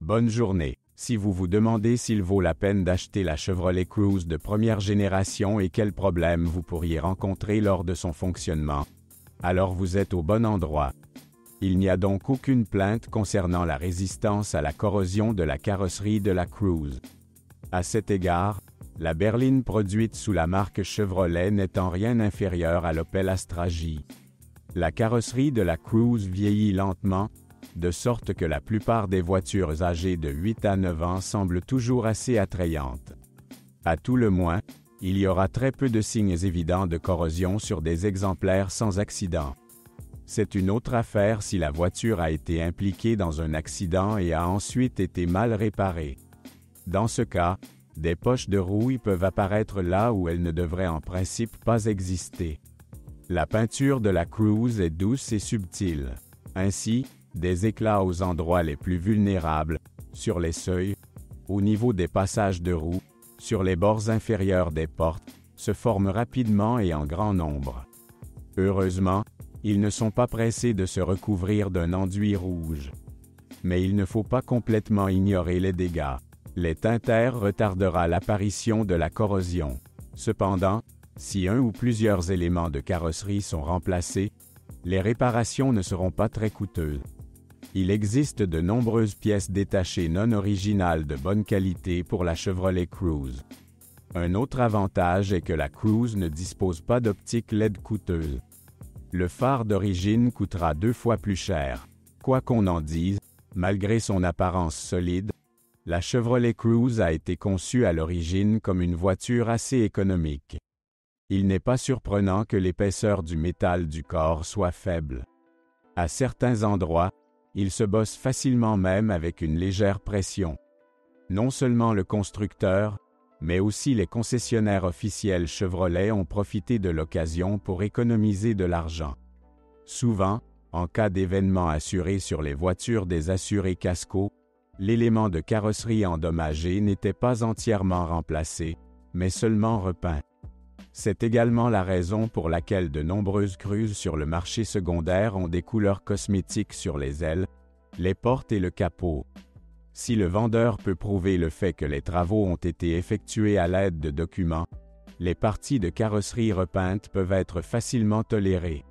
Bonne journée. Si vous vous demandez s'il vaut la peine d'acheter la Chevrolet Cruze de première génération et quels problèmes vous pourriez rencontrer lors de son fonctionnement, alors vous êtes au bon endroit. Il n'y a donc aucune plainte concernant la résistance à la corrosion de la carrosserie de la Cruze. À cet égard, la berline produite sous la marque Chevrolet n'est en rien inférieure à l'Opel Astra J. La carrosserie de la Cruze vieillit lentement, de sorte que la plupart des voitures âgées de 8 à 9 ans semblent toujours assez attrayantes. À tout le moins, il y aura très peu de signes évidents de corrosion sur des exemplaires sans accident. C'est une autre affaire si la voiture a été impliquée dans un accident et a ensuite été mal réparée. Dans ce cas, des poches de rouille peuvent apparaître là où elles ne devraient en principe pas exister. La peinture de la Cruze est douce et subtile. Ainsi, des éclats aux endroits les plus vulnérables, sur les seuils, au niveau des passages de roues, sur les bords inférieurs des portes, se forment rapidement et en grand nombre. Heureusement, ils ne sont pas pressés de se recouvrir d'un enduit rouge. Mais il ne faut pas complètement ignorer les dégâts. L'éteinter retardera l'apparition de la corrosion. Cependant, si un ou plusieurs éléments de carrosserie sont remplacés, les réparations ne seront pas très coûteuses. Il existe de nombreuses pièces détachées non originales de bonne qualité pour la Chevrolet Cruze. Un autre avantage est que la Cruze ne dispose pas d'optique LED coûteuse. Le phare d'origine coûtera 2 fois plus cher. Quoi qu'on en dise, malgré son apparence solide, la Chevrolet Cruze a été conçue à l'origine comme une voiture assez économique. Il n'est pas surprenant que l'épaisseur du métal du corps soit faible. À certains endroits, il se bosse facilement même avec une légère pression. Non seulement le constructeur, mais aussi les concessionnaires officiels Chevrolet ont profité de l'occasion pour économiser de l'argent. Souvent, en cas d'événement assuré sur les voitures des assurés Casco, l'élément de carrosserie endommagé n'était pas entièrement remplacé, mais seulement repeint. C'est également la raison pour laquelle de nombreuses Cruze sur le marché secondaire ont des couleurs cosmétiques sur les ailes, les portes et le capot. Si le vendeur peut prouver le fait que les travaux ont été effectués à l'aide de documents, les parties de carrosserie repeintes peuvent être facilement tolérées.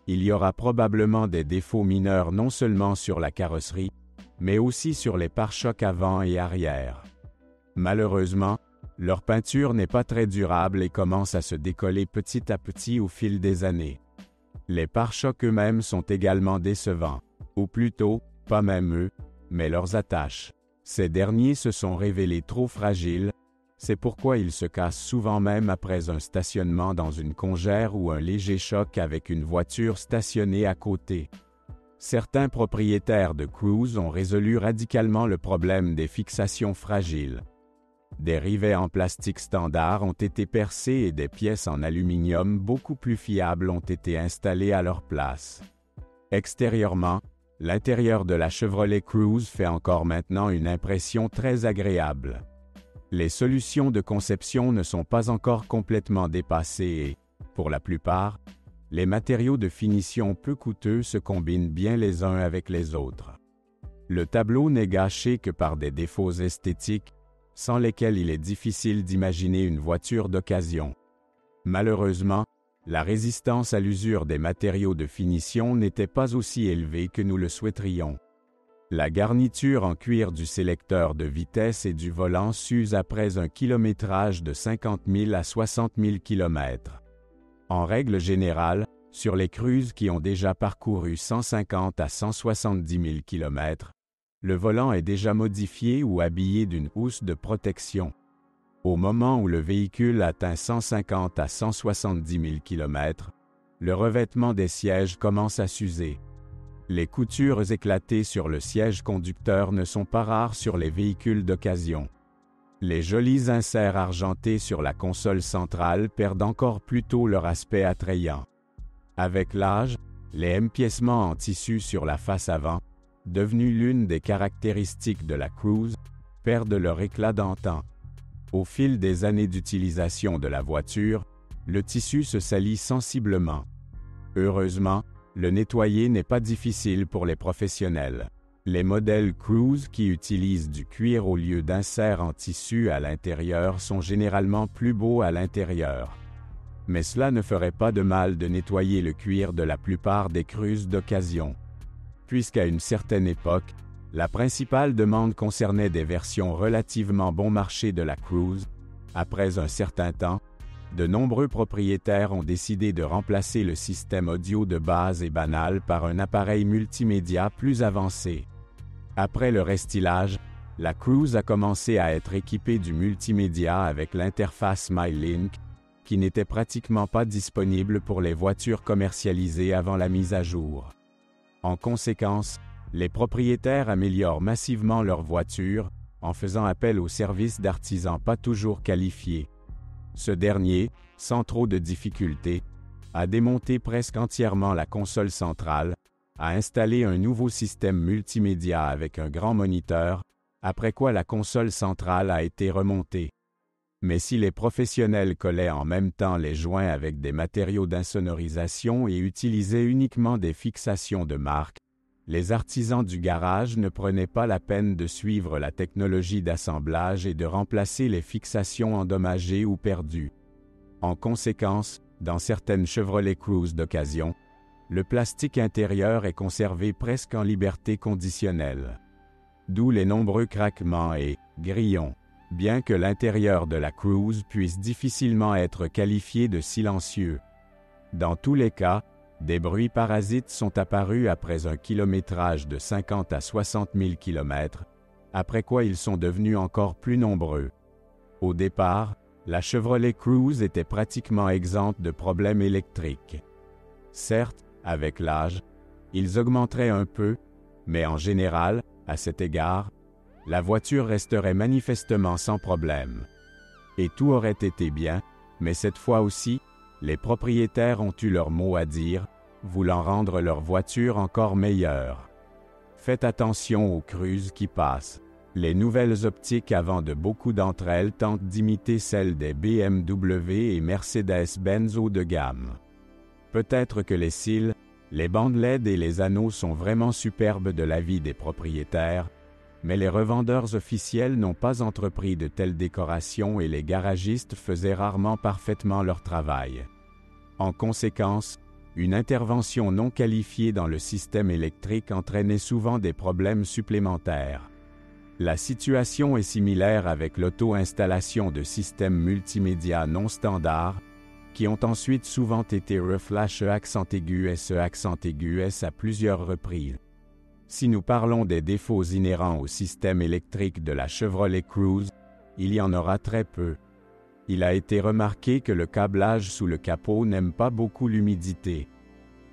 Il y aura probablement des défauts mineurs non seulement sur la carrosserie, mais aussi sur les pare-chocs avant et arrière. Malheureusement, leur peinture n'est pas très durable et commence à se décoller petit à petit au fil des années. Les pare-chocs eux-mêmes sont également décevants, ou plutôt, pas même eux, mais leurs attaches. Ces derniers se sont révélés trop fragiles, c'est pourquoi ils se cassent souvent même après un stationnement dans une congère ou un léger choc avec une voiture stationnée à côté. Certains propriétaires de Cruze ont résolu radicalement le problème des fixations fragiles. Des rivets en plastique standard ont été percés et des pièces en aluminium beaucoup plus fiables ont été installées à leur place. Extérieurement, l'intérieur de la Chevrolet Cruze fait encore maintenant une impression très agréable. Les solutions de conception ne sont pas encore complètement dépassées et, pour la plupart, les matériaux de finition peu coûteux se combinent bien les uns avec les autres. Le tableau n'est gâché que par des défauts esthétiques, sans lesquels il est difficile d'imaginer une voiture d'occasion. Malheureusement, la résistance à l'usure des matériaux de finition n'était pas aussi élevée que nous le souhaiterions. La garniture en cuir du sélecteur de vitesse et du volant s'use après un kilométrage de 50 000 à 60 000 km. En règle générale, sur les Cruze qui ont déjà parcouru 150 à 170 000 km, le volant est déjà modifié ou habillé d'une housse de protection. Au moment où le véhicule atteint 150 à 170 000 km, le revêtement des sièges commence à s'user. Les coutures éclatées sur le siège conducteur ne sont pas rares sur les véhicules d'occasion. Les jolis inserts argentés sur la console centrale perdent encore plus tôt leur aspect attrayant. Avec l'âge, les empiècements en tissu sur la face avant, devenus l'une des caractéristiques de la Cruze, perdent leur éclat d'antan. Au fil des années d'utilisation de la voiture, le tissu se salit sensiblement. Heureusement, le nettoyer n'est pas difficile pour les professionnels. Les modèles Cruise qui utilisent du cuir au lieu d'inserts en tissu à l'intérieur sont généralement plus beaux à l'intérieur. Mais cela ne ferait pas de mal de nettoyer le cuir de la plupart des cruises d'occasion. Puisqu'à une certaine époque, la principale demande concernait des versions relativement bon marché de la Cruise, après un certain temps, de nombreux propriétaires ont décidé de remplacer le système audio de base et banal par un appareil multimédia plus avancé. Après le restylage, la Cruise a commencé à être équipée du multimédia avec l'interface MyLink, qui n'était pratiquement pas disponible pour les voitures commercialisées avant la mise à jour. En conséquence, les propriétaires améliorent massivement leurs voitures en faisant appel aux services d'artisans pas toujours qualifiés. Ce dernier, sans trop de difficultés, a démonté presque entièrement la console centrale, a installé un nouveau système multimédia avec un grand moniteur, après quoi la console centrale a été remontée. Mais si les professionnels collaient en même temps les joints avec des matériaux d'insonorisation et utilisaient uniquement des fixations de marque, les artisans du garage ne prenaient pas la peine de suivre la technologie d'assemblage et de remplacer les fixations endommagées ou perdues. En conséquence, dans certaines Chevrolet Cruise d'occasion, le plastique intérieur est conservé presque en liberté conditionnelle. D'où les nombreux craquements et grillons, bien que l'intérieur de la Cruise puisse difficilement être qualifié de silencieux. Dans tous les cas, des bruits parasites sont apparus après un kilométrage de 50 à 60 000 km, après quoi ils sont devenus encore plus nombreux. Au départ, la Chevrolet Cruise était pratiquement exempte de problèmes électriques. Certes, avec l'âge, ils augmenteraient un peu, mais en général, à cet égard, la voiture resterait manifestement sans problème. Et tout aurait été bien, mais cette fois aussi, les propriétaires ont eu leur mot à dire, voulant rendre leur voiture encore meilleure. Faites attention aux cruises qui passent. Les nouvelles optiques avant de beaucoup d'entre elles tentent d'imiter celles des BMW et Mercedes-Benz haut de gamme. Peut-être que les cils, les bandes LED et les anneaux sont vraiment superbes de l'avis des propriétaires, mais les revendeurs officiels n'ont pas entrepris de telles décorations et les garagistes faisaient rarement parfaitement leur travail. En conséquence, une intervention non qualifiée dans le système électrique entraînait souvent des problèmes supplémentaires. La situation est similaire avec l'auto-installation de systèmes multimédia non standards, qui ont ensuite souvent été reflash accent aigu S à plusieurs reprises. Si nous parlons des défauts inhérents au système électrique de la Chevrolet Cruise, il y en aura très peu. Il a été remarqué que le câblage sous le capot n'aime pas beaucoup l'humidité.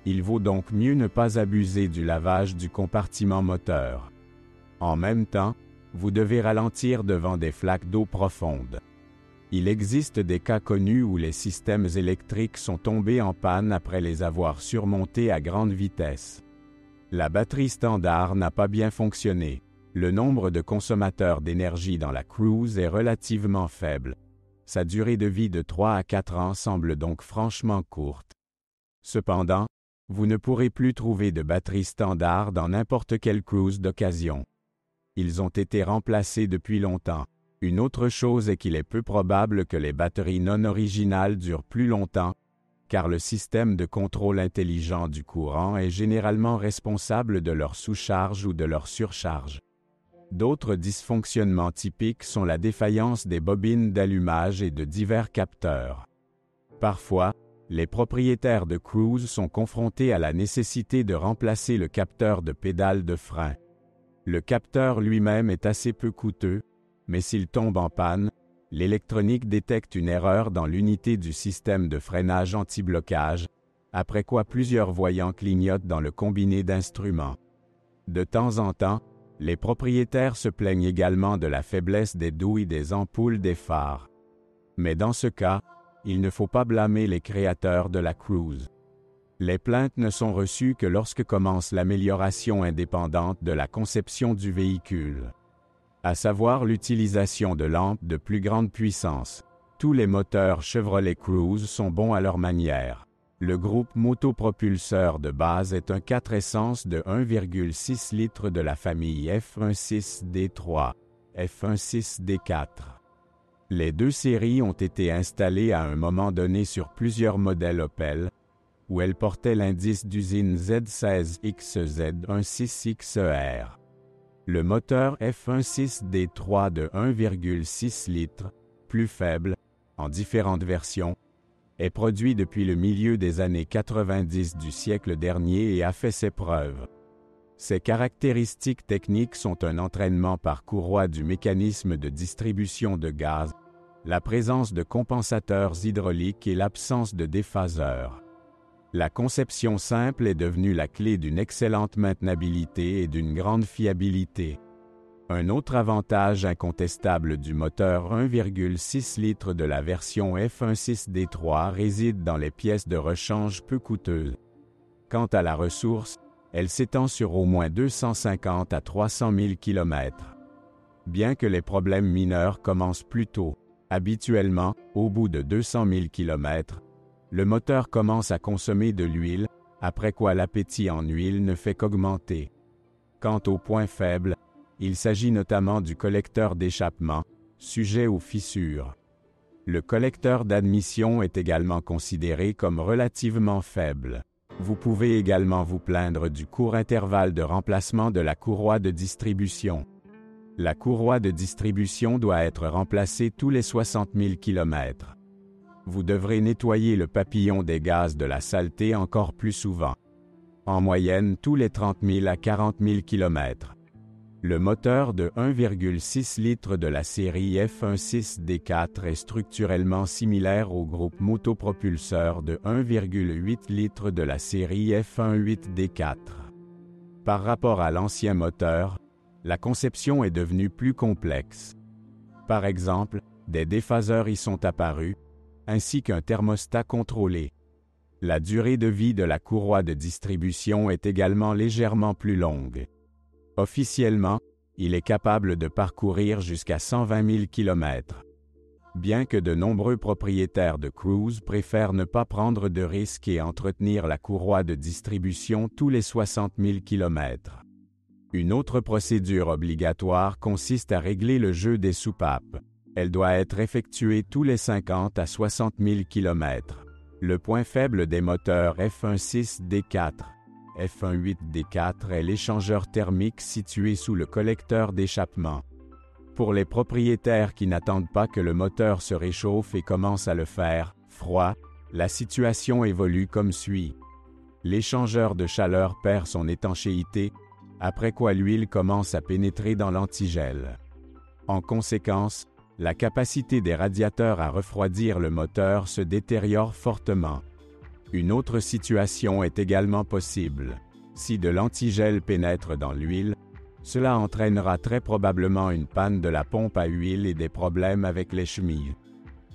Il vaut donc mieux ne pas abuser du lavage du compartiment moteur. En même temps, vous devez ralentir devant des flaques d'eau profondes. Il existe des cas connus où les systèmes électriques sont tombés en panne après les avoir surmontés à grande vitesse. La batterie standard n'a pas bien fonctionné. Le nombre de consommateurs d'énergie dans la Cruise est relativement faible. Sa durée de vie de 3 à 4 ans semble donc franchement courte. Cependant, vous ne pourrez plus trouver de batterie standard dans n'importe quelle Cruise d'occasion. Ils ont été remplacés depuis longtemps. Une autre chose est qu'il est peu probable que les batteries non originales durent plus longtemps, car le système de contrôle intelligent du courant est généralement responsable de leur sous-charge ou de leur surcharge. D'autres dysfonctionnements typiques sont la défaillance des bobines d'allumage et de divers capteurs. Parfois, les propriétaires de Cruise sont confrontés à la nécessité de remplacer le capteur de pédale de frein. Le capteur lui-même est assez peu coûteux, mais s'il tombe en panne, l'électronique détecte une erreur dans l'unité du système de freinage anti-blocage, après quoi plusieurs voyants clignotent dans le combiné d'instruments. De temps en temps, les propriétaires se plaignent également de la faiblesse des douilles des ampoules des phares. Mais dans ce cas, il ne faut pas blâmer les créateurs de la Cruise. Les plaintes ne sont reçues que lorsque commence l'amélioration indépendante de la conception du véhicule. À savoir l'utilisation de lampes de plus grande puissance. Tous les moteurs Chevrolet Cruise sont bons à leur manière. Le groupe motopropulseur de base est un 4 essence de 1,6 litres de la famille F16D3, F16D4. Les deux séries ont été installées à un moment donné sur plusieurs modèles Opel, où elles portaient l'indice d'usine Z16XZ16XER. Le moteur F16D3 de 1,6 litres, plus faible, en différentes versions, est produit depuis le milieu des années 90 du siècle dernier et a fait ses preuves. Ses caractéristiques techniques sont un entraînement par courroie du mécanisme de distribution de gaz, la présence de compensateurs hydrauliques et l'absence de déphaseurs. La conception simple est devenue la clé d'une excellente maintenabilité et d'une grande fiabilité. Un autre avantage incontestable du moteur 1,6 litres de la version F16D3 réside dans les pièces de rechange peu coûteuses. Quant à la ressource, elle s'étend sur au moins 250 à 300 000 km. Bien que les problèmes mineurs commencent plus tôt, habituellement, au bout de 200 000 km, le moteur commence à consommer de l'huile, après quoi l'appétit en huile ne fait qu'augmenter. Quant au point faible, il s'agit notamment du collecteur d'échappement, sujet aux fissures. Le collecteur d'admission est également considéré comme relativement faible. Vous pouvez également vous plaindre du court intervalle de remplacement de la courroie de distribution. La courroie de distribution doit être remplacée tous les 60 000 km. Vous devrez nettoyer le papillon des gaz de la saleté encore plus souvent. En moyenne tous les 30 000 à 40 000 km. Le moteur de 1,6 litres de la série F16D4 est structurellement similaire au groupe motopropulseur de 1,8 litres de la série F18D4. Par rapport à l'ancien moteur, la conception est devenue plus complexe. Par exemple, des déphaseurs y sont apparus, ainsi qu'un thermostat contrôlé. La durée de vie de la courroie de distribution est également légèrement plus longue. Officiellement, il est capable de parcourir jusqu'à 120 000 km. Bien que de nombreux propriétaires de cruise préfèrent ne pas prendre de risques et entretenir la courroie de distribution tous les 60 000 km. Une autre procédure obligatoire consiste à régler le jeu des soupapes. Elle doit être effectuée tous les 50 à 60 000 km. Le point faible des moteurs F16D4, F18D4 est l'échangeur thermique situé sous le collecteur d'échappement. Pour les propriétaires qui n'attendent pas que le moteur se réchauffe et commencent à le faire froid, la situation évolue comme suit. L'échangeur de chaleur perd son étanchéité, après quoi l'huile commence à pénétrer dans l'antigel. En conséquence, la capacité des radiateurs à refroidir le moteur se détériore fortement. Une autre situation est également possible. Si de l'antigel pénètre dans l'huile, cela entraînera très probablement une panne de la pompe à huile et des problèmes avec les chemilles.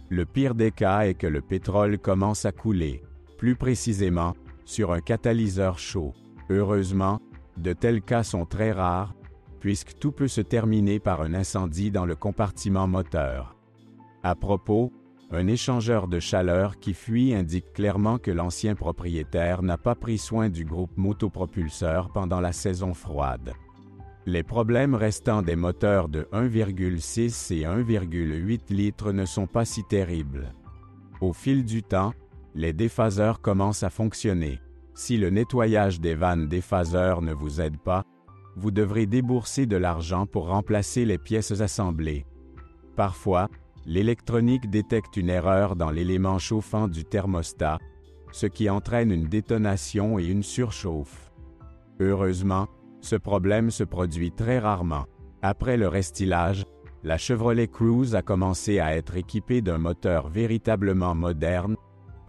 Le pire des cas est que le pétrole commence à couler, plus précisément, sur un catalyseur chaud. Heureusement, de tels cas sont très rares, puisque tout peut se terminer par un incendie dans le compartiment moteur. À propos, un échangeur de chaleur qui fuit indique clairement que l'ancien propriétaire n'a pas pris soin du groupe motopropulseur pendant la saison froide. Les problèmes restants des moteurs de 1,6 et 1,8 litres ne sont pas si terribles. Au fil du temps, les déphaseurs commencent à fonctionner. Si le nettoyage des vannes déphaseurs ne vous aide pas, vous devrez débourser de l'argent pour remplacer les pièces assemblées. Parfois, l'électronique détecte une erreur dans l'élément chauffant du thermostat, ce qui entraîne une détonation et une surchauffe. Heureusement, ce problème se produit très rarement. Après le restylage, la Chevrolet Cruze a commencé à être équipée d'un moteur véritablement moderne,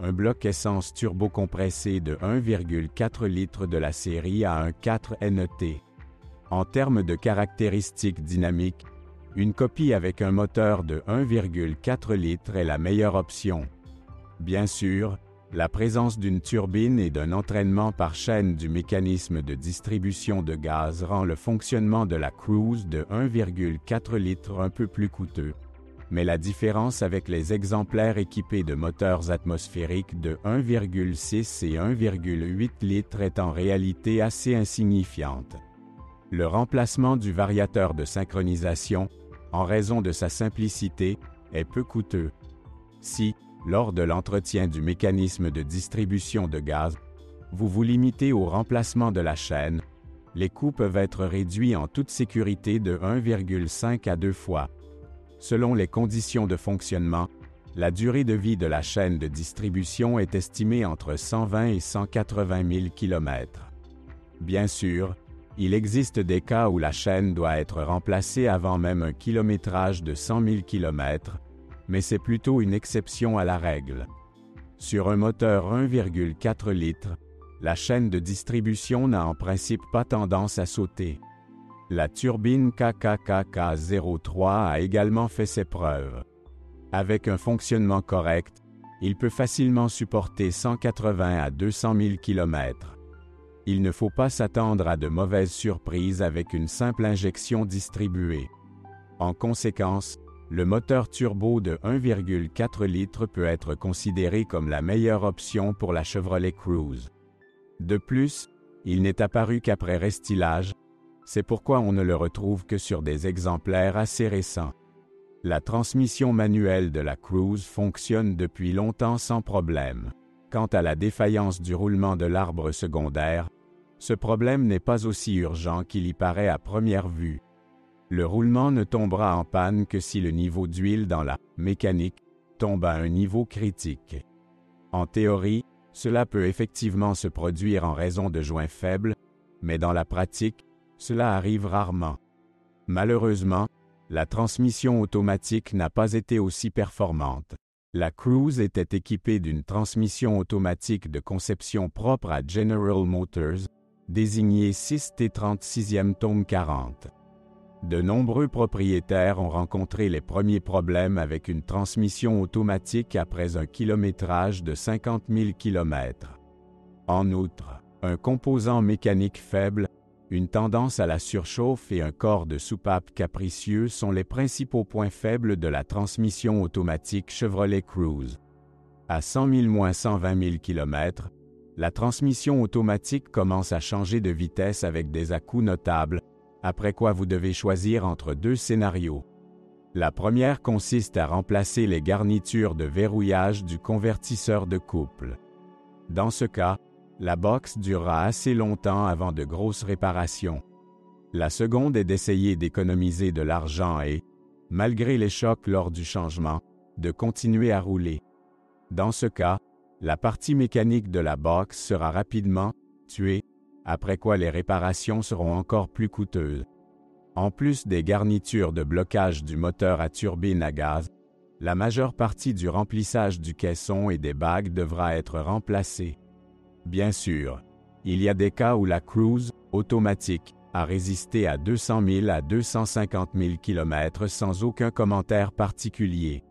un bloc essence turbocompressé de 1,4 litres de la série à un 4 NET. En termes de caractéristiques dynamiques, une copie avec un moteur de 1,4 litres est la meilleure option. Bien sûr, la présence d'une turbine et d'un entraînement par chaîne du mécanisme de distribution de gaz rend le fonctionnement de la Cruze de 1,4 litres un peu plus coûteux. mais la différence avec les exemplaires équipés de moteurs atmosphériques de 1,6 et 1,8 litres est en réalité assez insignifiante. Le remplacement du variateur de synchronisation, en raison de sa simplicité, est peu coûteux. Si, lors de l'entretien du mécanisme de distribution de gaz, vous vous limitez au remplacement de la chaîne, les coûts peuvent être réduits en toute sécurité de 1,5 à 2 fois. Selon les conditions de fonctionnement, la durée de vie de la chaîne de distribution est estimée entre 120 et 180 000 km. Bien sûr, il existe des cas où la chaîne doit être remplacée avant même un kilométrage de 100 000 km, mais c'est plutôt une exception à la règle. Sur un moteur 1,4 litres, la chaîne de distribution n'a en principe pas tendance à sauter. La turbine KKKK03 a également fait ses preuves. Avec un fonctionnement correct, il peut facilement supporter 180 à 200 000 km. Il ne faut pas s'attendre à de mauvaises surprises avec une simple injection distribuée. En conséquence, le moteur turbo de 1,4 litres peut être considéré comme la meilleure option pour la Chevrolet Cruze. De plus, il n'est apparu qu'après restylage, c'est pourquoi on ne le retrouve que sur des exemplaires assez récents. La transmission manuelle de la Cruze fonctionne depuis longtemps sans problème. Quant à la défaillance du roulement de l'arbre secondaire, ce problème n'est pas aussi urgent qu'il y paraît à première vue. Le roulement ne tombera en panne que si le niveau d'huile dans la mécanique tombe à un niveau critique. En théorie, cela peut effectivement se produire en raison de joints faibles, mais dans la pratique, cela arrive rarement. Malheureusement, la transmission automatique n'a pas été aussi performante. La Cruze était équipée d'une transmission automatique de conception propre à General Motors, désignée 6T36 tome 40. De nombreux propriétaires ont rencontré les premiers problèmes avec une transmission automatique après un kilométrage de 50 000 km. En outre, un composant mécanique faible, une tendance à la surchauffe et un corps de soupape capricieux sont les principaux points faibles de la transmission automatique Chevrolet Cruze. À 100 000-120 000 km, la transmission automatique commence à changer de vitesse avec des à-coups notables, après quoi vous devez choisir entre deux scénarios. La première consiste à remplacer les garnitures de verrouillage du convertisseur de couple. Dans ce cas, la box durera assez longtemps avant de grosses réparations. La seconde est d'essayer d'économiser de l'argent et, malgré les chocs lors du changement, de continuer à rouler. Dans ce cas, la partie mécanique de la box sera rapidement tuée, après quoi les réparations seront encore plus coûteuses. En plus des garnitures de blocage du moteur à turbine à gaz, la majeure partie du remplissage du caisson et des bagues devra être remplacée. Bien sûr, il y a des cas où la Cruze, automatique, a résisté à 200 000 à 250 000 km sans aucun commentaire particulier.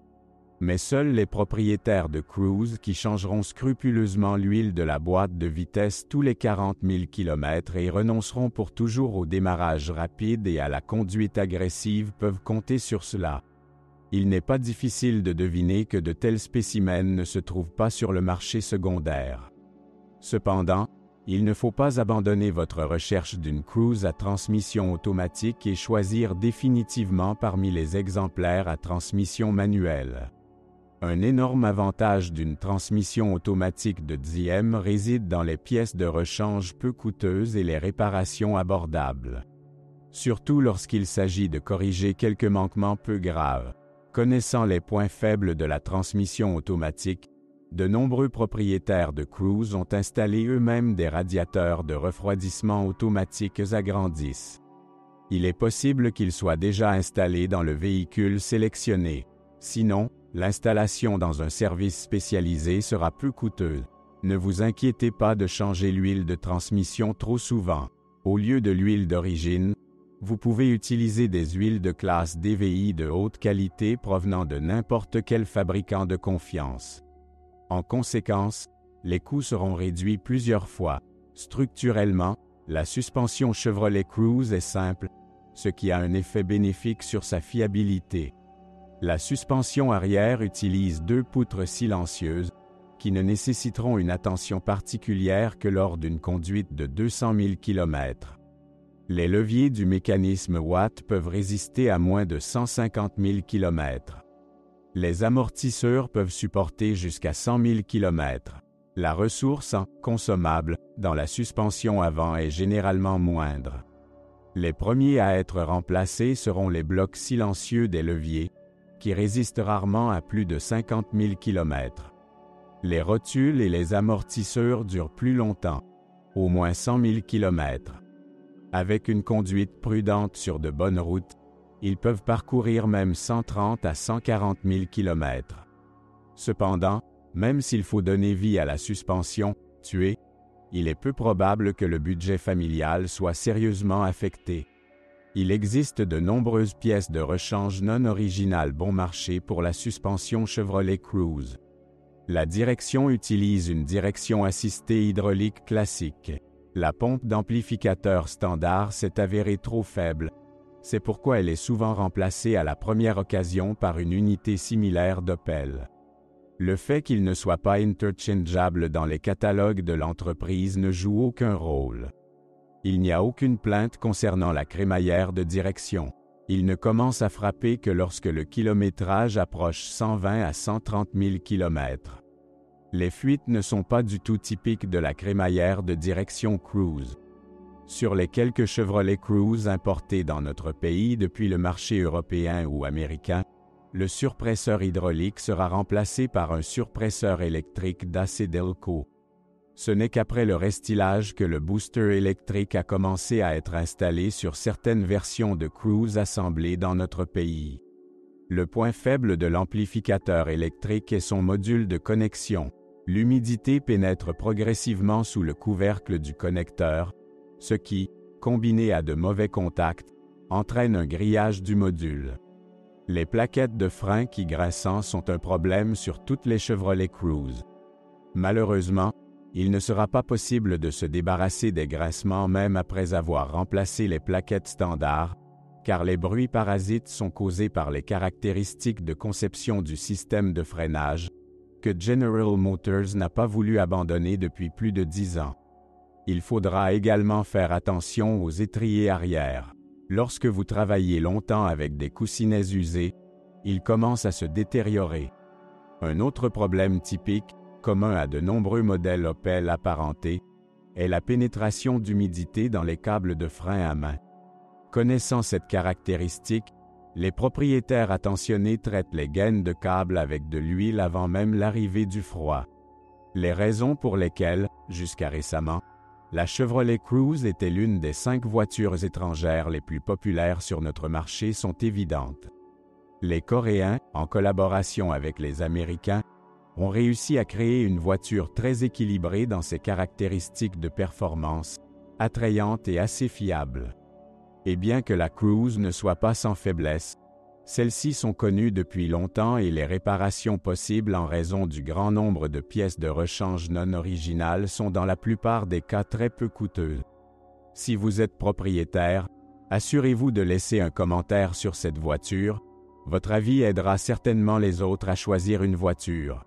Mais seuls les propriétaires de Cruze qui changeront scrupuleusement l'huile de la boîte de vitesse tous les 40 000 km et renonceront pour toujours au démarrage rapide et à la conduite agressive peuvent compter sur cela. Il n'est pas difficile de deviner que de tels spécimens ne se trouvent pas sur le marché secondaire. Cependant, il ne faut pas abandonner votre recherche d'une Cruze à transmission automatique et choisir définitivement parmi les exemplaires à transmission manuelle. Un énorme avantage d'une transmission automatique de DM réside dans les pièces de rechange peu coûteuses et les réparations abordables. Surtout lorsqu'il s'agit de corriger quelques manquements peu graves. Connaissant les points faibles de la transmission automatique, de nombreux propriétaires de Cruze ont installé eux-mêmes des radiateurs de refroidissement automatiques agrandis. Il est possible qu'ils soient déjà installés dans le véhicule sélectionné. Sinon, l'installation dans un service spécialisé sera peu coûteuse. Ne vous inquiétez pas de changer l'huile de transmission trop souvent. Au lieu de l'huile d'origine, vous pouvez utiliser des huiles de classe DVI de haute qualité provenant de n'importe quel fabricant de confiance. En conséquence, les coûts seront réduits plusieurs fois. Structurellement, la suspension Chevrolet Cruze est simple, ce qui a un effet bénéfique sur sa fiabilité. La suspension arrière utilise 2 poutres silencieuses, qui ne nécessiteront une attention particulière que lors d'une conduite de 200 000 km. Les leviers du mécanisme Watt peuvent résister à moins de 150 000 km. Les amortisseurs peuvent supporter jusqu'à 100 000 km. La ressource en consommable dans la suspension avant est généralement moindre. Les premiers à être remplacés seront les blocs silencieux des leviers, qui résistent rarement à plus de 50 000 km. Les rotules et les amortisseurs durent plus longtemps, au moins 100 000 km. Avec une conduite prudente sur de bonnes routes, ils peuvent parcourir même 130 à 140 000 km. Cependant, même s'il faut donner vie à la suspension, tuée, il est peu probable que le budget familial soit sérieusement affecté. Il existe de nombreuses pièces de rechange non originales bon marché pour la suspension Chevrolet Cruise. La direction utilise une direction assistée hydraulique classique. La pompe d'amplificateur standard s'est avérée trop faible. C'est pourquoi elle est souvent remplacée à la première occasion par une unité similaire d'Opel. Le fait qu'il ne soit pas interchangeable dans les catalogues de l'entreprise ne joue aucun rôle. Il n'y a aucune plainte concernant la crémaillère de direction. Il ne commence à frapper que lorsque le kilométrage approche 120 à 130 000 km. Les fuites ne sont pas du tout typiques de la crémaillère de direction Cruise. Sur les quelques Chevrolet Cruise importés dans notre pays depuis le marché européen ou américain, le surpresseur hydraulique sera remplacé par un surpresseur électrique d'ACDelco. Ce n'est qu'après le restylage que le booster électrique a commencé à être installé sur certaines versions de Cruise assemblées dans notre pays. Le point faible de l'amplificateur électrique est son module de connexion. L'humidité pénètre progressivement sous le couvercle du connecteur, ce qui, combiné à de mauvais contacts, entraîne un grillage du module. Les plaquettes de frein qui grinçant sont un problème sur toutes les Chevrolet Cruise. Malheureusement, il ne sera pas possible de se débarrasser des grincements même après avoir remplacé les plaquettes standards, car les bruits parasites sont causés par les caractéristiques de conception du système de freinage, que General Motors n'a pas voulu abandonner depuis plus de 10 ans. Il faudra également faire attention aux étriers arrière. Lorsque vous travaillez longtemps avec des coussinets usés, ils commencent à se détériorer. Un autre problème typique, commun à de nombreux modèles Opel apparentés, est la pénétration d'humidité dans les câbles de frein à main. Connaissant cette caractéristique, les propriétaires attentionnés traitent les gaines de câbles avec de l'huile avant même l'arrivée du froid. Les raisons pour lesquelles, jusqu'à récemment, la Chevrolet Cruise était l'une des 5 voitures étrangères les plus populaires sur notre marché sont évidentes. Les Coréens, en collaboration avec les Américains, ont réussi à créer une voiture très équilibrée dans ses caractéristiques de performance, attrayante et assez fiable. Et bien que la Cruise ne soit pas sans faiblesse, celles-ci sont connues depuis longtemps et les réparations possibles en raison du grand nombre de pièces de rechange non originales sont dans la plupart des cas très peu coûteuses. Si vous êtes propriétaire, assurez-vous de laisser un commentaire sur cette voiture. Votre avis aidera certainement les autres à choisir une voiture.